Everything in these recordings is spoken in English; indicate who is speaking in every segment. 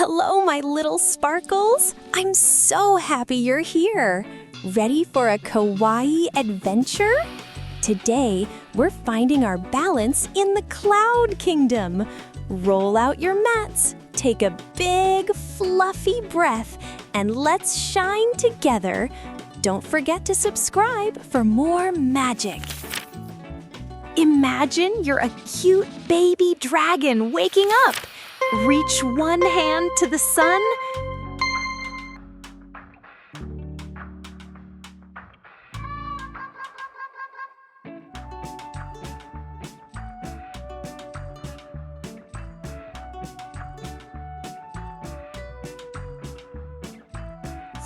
Speaker 1: Hello, my little sparkles. I'm so happy you're here. Ready for a kawaii adventure? Today, we're finding our balance in the Cloud Kingdom. Roll out your mats, take a big, fluffy breath, and let's shine together. Don't forget to subscribe for more magic. Imagine you're a cute baby dragon waking up. Reach one hand to the sun.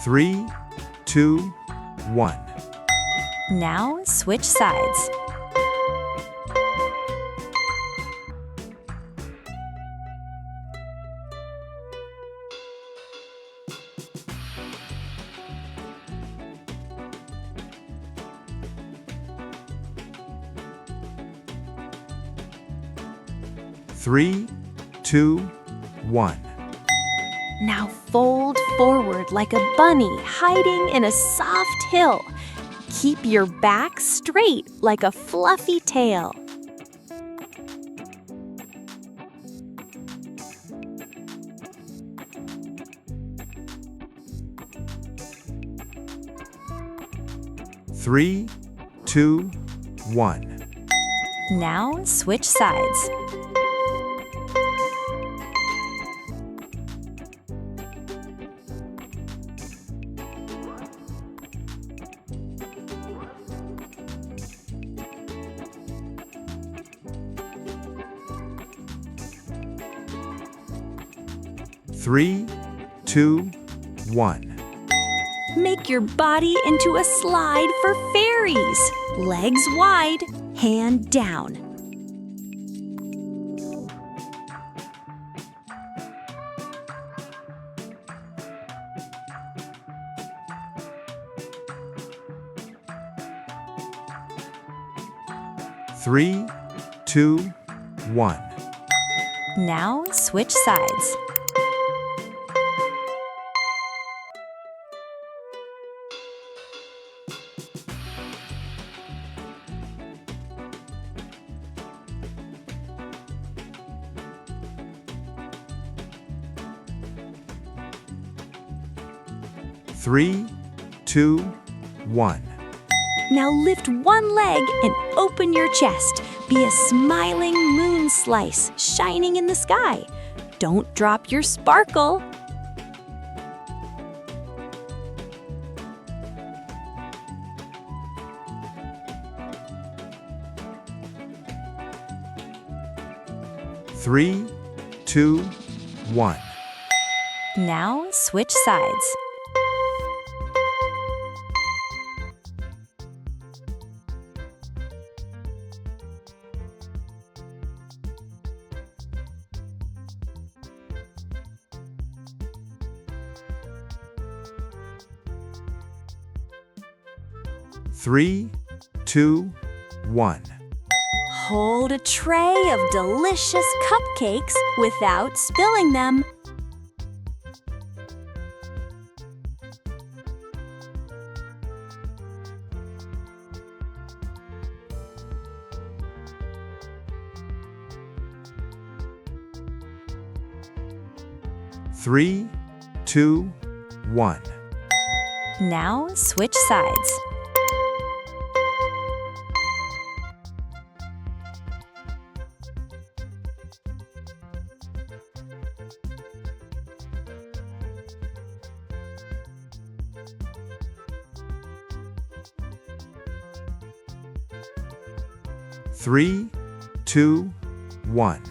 Speaker 2: Three, two, one.
Speaker 1: Now switch sides.
Speaker 2: Three, two, one.
Speaker 1: Now fold forward like a bunny hiding in a soft hill. Keep your back straight like a fluffy tail.
Speaker 2: Three, two, one.
Speaker 1: Now switch sides.
Speaker 2: Three, two, one.
Speaker 1: Make your body into a slide for fairies. Legs wide, hand down.
Speaker 2: Three, two, one.
Speaker 1: Now switch sides.
Speaker 2: Three, two, one.
Speaker 1: Now lift one leg and open your chest. Be a smiling moon slice shining in the sky. Don't drop your sparkle.
Speaker 2: Three, two, one.
Speaker 1: Now switch sides.
Speaker 2: Three, two, one.
Speaker 1: Hold a tray of delicious cupcakes without spilling them.
Speaker 2: Three, two, one.
Speaker 1: Now switch sides.
Speaker 2: Three, two, one.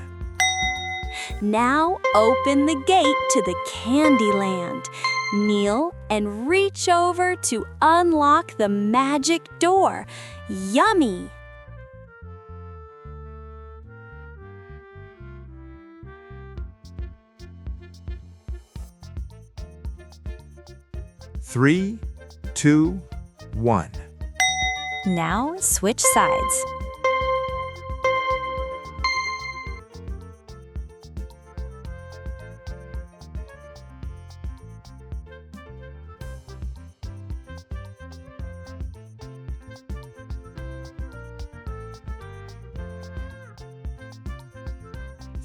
Speaker 1: Now open the gate to the Candyland. Kneel and reach over to unlock the magic door. Yummy!
Speaker 2: Three, two, one.
Speaker 1: Now switch sides.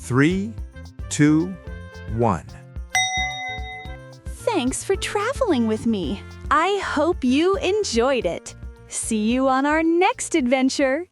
Speaker 2: 3, 2, 1.
Speaker 1: Thanks for traveling with me. I hope you enjoyed it. See you on our next adventure.